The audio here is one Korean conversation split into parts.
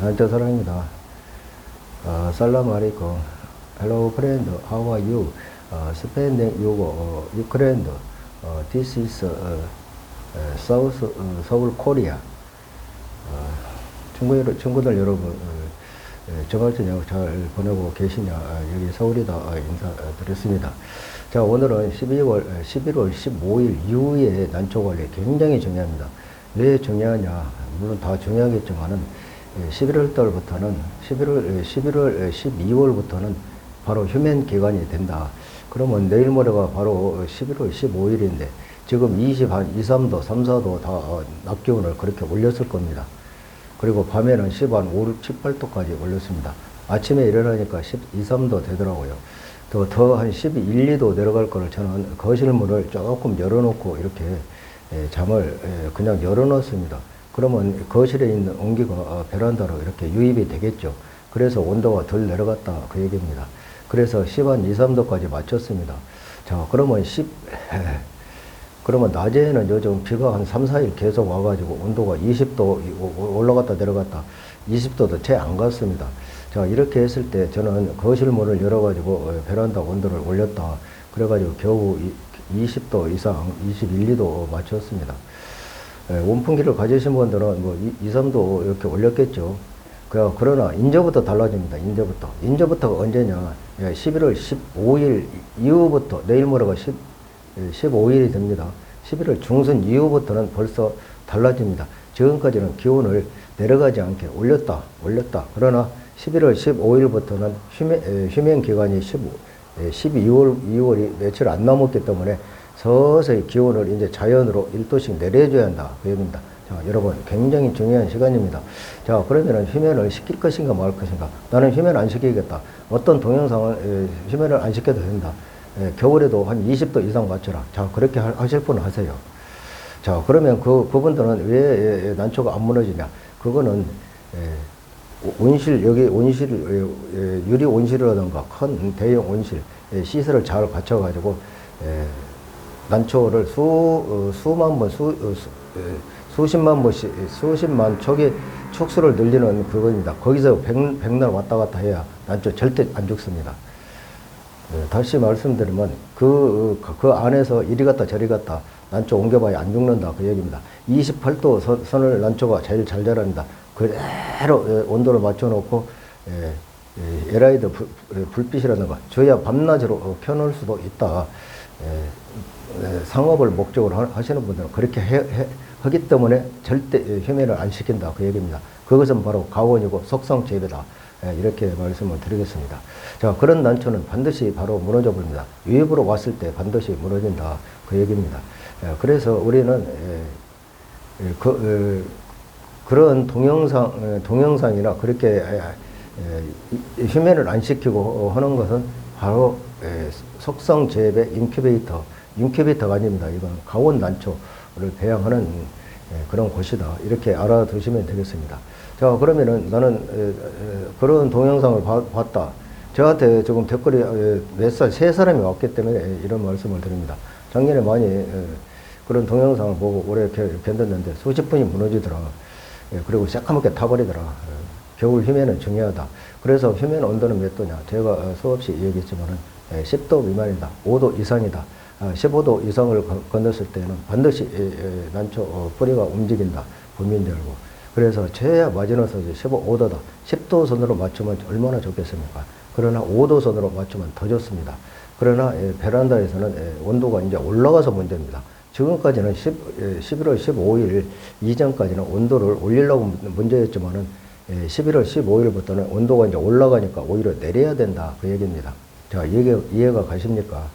난저 사랑입니다. 살람 알레이쿰. Hello friend, how are you? Spending your Ukraine. This is South 서울 코리아. 친구들 여러분, 정말 저녁 잘 보내고 계시냐? 여기 서울이다 인사드렸습니다. 자, 오늘은 11월 15일 이후에 난초 관리 굉장히 중요합니다. 왜 중요하냐? 물론 다 중요하겠지만은 11월 달부터는 12월부터는 바로 휴면 기간이 된다. 그러면 내일 모레가 바로 11월 15일인데 지금 23도, 3, 4도 다 낮 기온을 그렇게 올렸을 겁니다. 그리고 밤에는 5, 6, 8도까지 올렸습니다. 아침에 일어나니까 12, 3도 되더라고요. 더 한 12, 2도 내려갈 거를 저는 거실 문을 조금 열어놓고 이렇게 잠을 그냥 열어놓습니다. 그러면 거실에 있는 온기가 베란다로 이렇게 유입이 되겠죠. 그래서 온도가 덜 내려갔다 그 얘기입니다. 그래서 10한 2, 3도까지 맞췄습니다. 자, 그러면 낮에는 요즘 비가 한 3, 4일 계속 와가지고 온도가 20도 올라갔다 내려갔다 20도도 채 안 갔습니다. 자, 이렇게 했을 때 저는 거실 문을 열어가지고 베란다 온도를 올렸다. 그래가지고 겨우 20도 이상, 21, 2도 맞췄습니다. 온풍기를 가지신 분들은 뭐 2, 3도 이렇게 올렸겠죠. 그러나 이제부터 달라집니다. 이제부터가 언제냐? 11월 15일 이후부터 내일 모레가 15일이 됩니다. 11월 중순 이후부터는 벌써 달라집니다. 지금까지는 기온을 내려가지 않게 올렸다. 그러나 11월 15일부터는 휴면 기간이 12월이 며칠 안 남았기 때문에 서서히 기온을 이제 자연으로 1도씩 내려줘야 한다. 그 얘기입니다. 자, 여러분, 굉장히 중요한 시간입니다. 자, 그러면은 휴면을 시킬 것인가 말 것인가? 나는 휴면 안 시키겠다. 어떤 동영상을 휴면을 안 시켜도 된다. 겨울에도 한 20도 이상 맞춰라. 자, 그렇게 하실 분은 하세요. 자, 그러면 그분들은 왜 난초가 안 무너지냐? 그거는 온실, 여기 온실, 유리 온실이라든가 큰 대형 온실, 시설을 잘 갖춰가지고 난초를 수만 번, 수십만 번씩, 수십만 촉의 촉수를 늘리는 그겁니다. 거기서 백날 왔다 갔다 해야 난초 절대 안 죽습니다. 다시 말씀드리면 그 안에서 이리 갔다 저리 갔다 난초 옮겨봐야 안 죽는다 그 얘기입니다. 28도 선을 난초가 제일 잘 자랍니다. 그대로 온도를 맞춰놓고 LED 불빛이라든가 저야 밤낮으로 켜놓을 수도 있다. 상업을 목적으로 하시는 분들은 그렇게 하기 때문에 절대 휴면을 안 시킨다 그 얘기입니다. 그것은 바로 가온이고 속성 재배다. 이렇게 말씀을 드리겠습니다. 자, 그런 난초는 반드시 바로 무너져 버립니다. 유입으로 왔을 때 반드시 무너진다 그 얘기입니다. 그래서 우리는 그런 동영상이나 그렇게 휴면을 안 시키고 하는 것은 바로 속성 재배 인큐베이터가 아닙니다. 이건 가온 난초를 배양하는 그런 곳이다. 이렇게 알아두시면 되겠습니다. 자, 그러면은 나는 그런 동영상을 봤다. 저한테 지금 댓글이 세 사람이 왔기 때문에 이런 말씀을 드립니다. 작년에 많이 그런 동영상을 보고 오래 견뎠는데 수십 분이 무너지더라. 그리고 새까맣게 타버리더라. 겨울 휴면은 중요하다. 그래서 휴면 온도는 몇 도냐? 제가 수없이 얘기했지만은 10도 미만이다. 5도 이상이다. 15도 이상을 건넜을 때는 반드시 난초 뿌리가 움직인다. 봄인 줄 알고. 그래서 최하 마지노선이 15도다. 10도 선으로 맞추면 얼마나 좋겠습니까? 그러나 5도 선으로 맞추면 더 좋습니다. 그러나 베란다에서는 온도가 이제 올라가서 문제입니다. 지금까지는 11월 15일 이전까지는 온도를 올리려고 문제였지만은 11월 15일부터는 온도가 이제 올라가니까 오히려 내려야 된다. 그 얘기입니다. 자, 이해가 가십니까?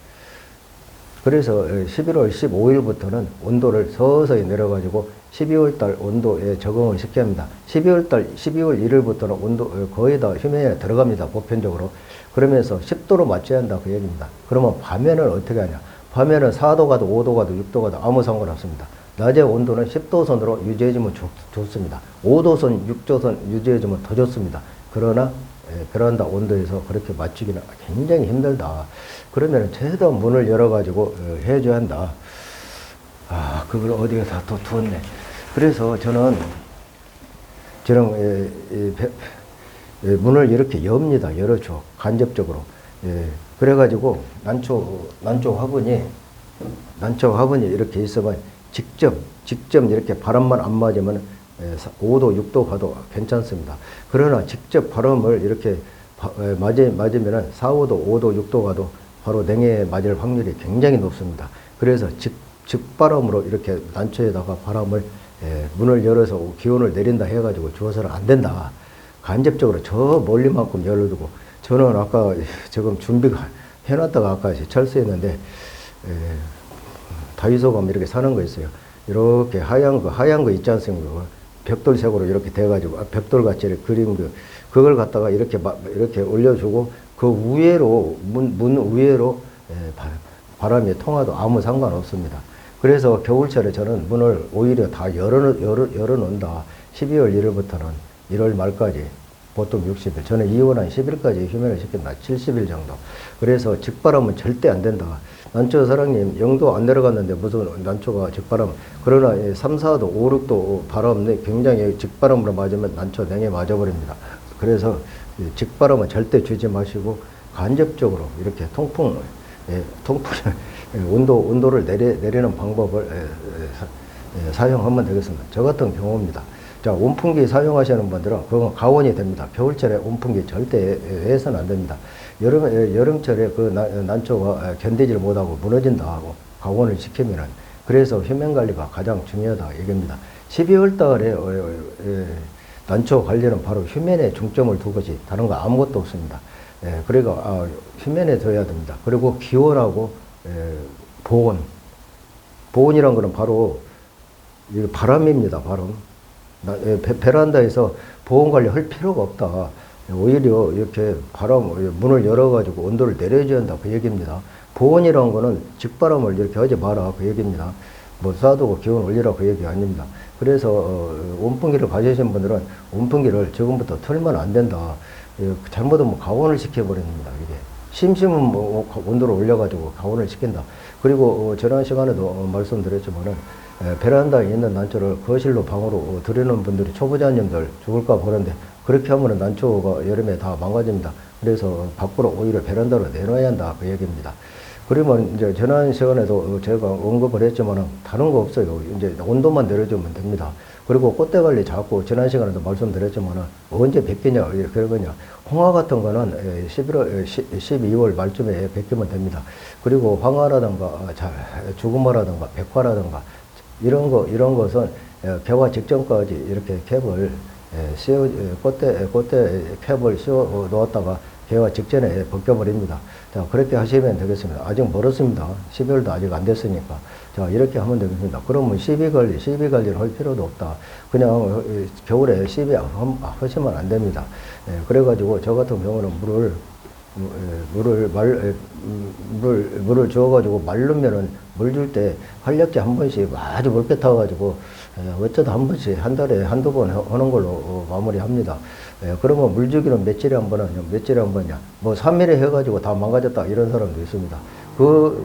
그래서 11월 15일부터는 온도를 서서히 내려가지고 12월 달 온도에 적응을 시켜야 합니다. 12월 1일부터는 온도 거의 다 휴면에 들어갑니다. 보편적으로. 그러면서 10도로 맞춰야 한다. 그 얘기입니다. 그러면 밤에는 어떻게 하냐? 밤에는 4도 가도 5도 가도 6도 가도 아무 상관없습니다. 낮에 온도는 10도 선으로 유지해주면 좋습니다. 5도 선, 6도 선 유지해주면 더 좋습니다. 그러나 베란다 온도에서 그렇게 맞추기는 굉장히 힘들다. 그러면 최대한 문을 열어가지고 해줘야 한다. 그걸 어디에 다 또 두었네. 그래서 저는 저는 문을 이렇게 엽니다. 열어줘. 간접적으로. 그래가지고 난초 화분이 이렇게 있으면 직접 이렇게 바람만 안 맞으면 5도, 6도 가도 괜찮습니다. 그러나 직접 바람을 이렇게 맞으면은 4, 5도, 5도, 6도 가도 바로 냉해에 맞을 확률이 굉장히 높습니다. 그래서 즉바람으로 이렇게 난초에다가 바람을 문을 열어서 기온을 내린다 해가지고 주어서는 안 된다. 간접적으로 저 멀리만큼 열어두고, 저는 아까 지금 준비가 해놨다가 아까 철수했는데 다이소 가면 이렇게 사는 거 있어요. 이렇게 하얀 거 있지 않습니까? 벽돌색으로 이렇게 돼가지고 벽돌같이 이렇게 그림 그걸 갖다가 이렇게 올려주고 그 위에로 문 위에로 바람이 통화도 아무 상관없습니다. 그래서 겨울철에 저는 문을 오히려 다 열어놓는다. 12월 1일부터는 1월 말까지 보통 60일. 저는 이혼한 10일까지 휴면을 시킨다. 70일 정도. 그래서 직바람은 절대 안 된다. 난초 사장님, 0도 안 내려갔는데 무슨 난초가 직바람. 그러나 3, 4도, 5, 6도 바람 굉장히 직바람으로 맞으면 난초 냉해 맞아버립니다. 그래서 직바람은 절대 주지 마시고 간접적으로 이렇게 통풍 온도를 내리는 방법을 사용하면 되겠습니다. 저 같은 경우입니다. 자, 온풍기 사용하시는 분들은 그건 가온이 됩니다. 겨울철에 온풍기 절대 해서는 안 됩니다. 여름철에 그 난초가 견디질 못하고 무너진다 하고 가온을 시키면은, 그래서 휴면 관리가 가장 중요하다 얘기입니다. 12월 달에 난초 관리는 바로 휴면에 중점을 두고지 다른 거 아무것도 없습니다. 그러니까 휴면에 둬야 됩니다. 그리고 기온하고 보온이란 거는 바로 바람입니다. 바람. 베란다에서 보온 관리 할 필요가 없다. 오히려 이렇게 문을 열어가지고 온도를 내려줘야 한다. 그 얘기입니다. 보온이라는 거는 직바람을 이렇게 하지 마라. 그 얘기입니다. 뭐 쏴두고 기온 올리라. 그 얘기 아닙니다. 그래서 온풍기를 가지신 분들은 온풍기를 지금부터 틀면 안 된다. 잘못하면 가온을 시켜버립니다. 이게 심심은 뭐 온도를 올려가지고 가온을 시킨다. 그리고 지난 시간에도 말씀드렸지만은 베란다에 있는 난초를 거실로 방으로 들이는 분들이 초보자님들 죽을까 보는데, 그렇게 하면 난초가 여름에 다 망가집니다. 그래서 밖으로 오히려 베란다로 내놔야 한다. 그 얘기입니다. 그러면 이제 지난 시간에도 제가 언급을 했지만은 다른 거 없어요. 이제 온도만 내려주면 됩니다. 그리고 꽃대 관리 자꾸 지난 시간에도 말씀드렸지만은 언제 베끼냐, 그러거냐. 홍화 같은 거는 12월 말쯤에 베끼면 됩니다. 그리고 황화라든가 주구마라든가 백화라든가 이런 것은 개화 직전까지 이렇게 캡을 꽃대 캡을 씌워 놓았다가 개화 직전에 벗겨버립니다. 자, 그렇게 하시면 되겠습니다. 아직 멀었습니다. 12월도 아직 안 됐으니까. 자, 이렇게 하면 되겠습니다. 그러면 시비 관리를 할 필요도 없다. 그냥 겨울에 시비 하시면 안 됩니다. 그래가지고 저 같은 경우는 물을 주어가지고 마르면은 물 줄 때 활력제 한 번씩 아주 묽게 타가지고 어쩌다 한 번씩 한 달에 한두 번 하는 걸로 마무리합니다. 그러면 물 주기는 며칠에 한 번 하냐, 며칠에 한 번이냐, 뭐 3일에 해가지고 다 망가졌다 이런 사람도 있습니다.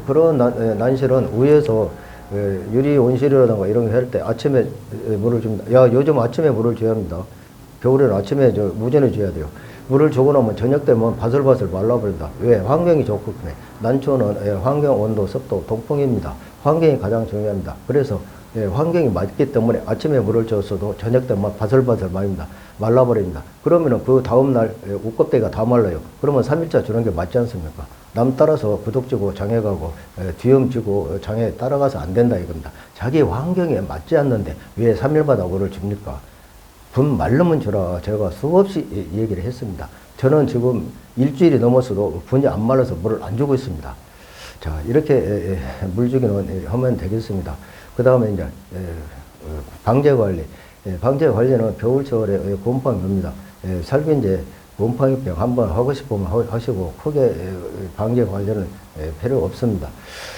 그런 난실은 위에서 유리 온실이라든가 이런 거 할 때 아침에 물을 줍니다. 요즘 아침에 물을 줘야 합니다. 겨울에는 아침에 무전해 줘야 돼요. 물을 주고 나면 저녁 되면 바슬바슬 말라버린다. 왜? 환경이 좋기 때문에. 난초는 환경, 온도, 습도, 통풍입니다. 환경이 가장 중요합니다. 그래서 환경이 맞기 때문에 아침에 물을 줬어도 저녁 되면 바슬바슬 말라버립니다. 그러면은 그 다음날 옷껍데기가 다 말라요. 그러면 3일차 주는 게 맞지 않습니까? 남 따라서 구독지고 장애 가고 뒤엄지고 장애 따라가서 안 된다 이겁니다. 자기 환경에 맞지 않는데 왜 3일마다 물을 줍니까? 분 말르면 주라. 제가 수없이 얘기를 했습니다. 저는 지금 일주일이 넘었어도 분이 안 말라서 물을 안 주고 있습니다. 자, 이렇게 물 주기는 하면 되겠습니다. 그 다음에 이제 방제 관리. 방제 관리는 겨울철에 곰팡이 옵니다. 살균제 곰팡이병 한번 하고 싶으면 하시고 크게 방제 관리는 필요 없습니다.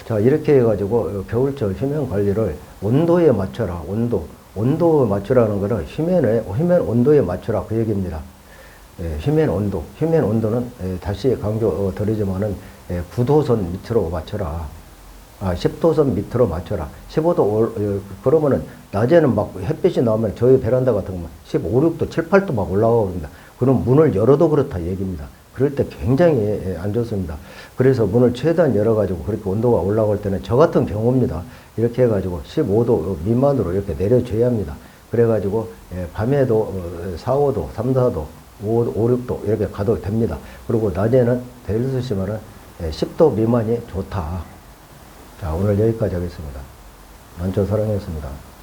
자, 이렇게 해가지고 겨울철 휴면 관리를 온도에 맞춰라. 온도 맞추라는 거는 휴면 온도에 맞추라 그 얘기입니다. 휴면 온도는 다시 강조 드리지만은 9도선 밑으로 맞춰라. 10도선 밑으로 맞춰라. 15도 그러면은 낮에는 막 햇빛이 나오면 저희 베란다 같은 거면 15, 6도, 7, 8도 막 올라가거든요. 그럼 문을 열어도 그렇다 얘기입니다. 그럴 때 굉장히 안 좋습니다. 그래서 문을 최대한 열어가지고 그렇게 온도가 올라갈 때는 저 같은 경우입니다. 이렇게 해가지고 15도 미만으로 이렇게 내려줘야 합니다. 그래가지고 밤에도 4, 5도, 3, 4도, 5, 6도 이렇게 가도 됩니다. 그리고 낮에는 더 쓰시면은 10도 미만이 좋다. 자, 오늘 여기까지 하겠습니다. 만초 사랑했습니다.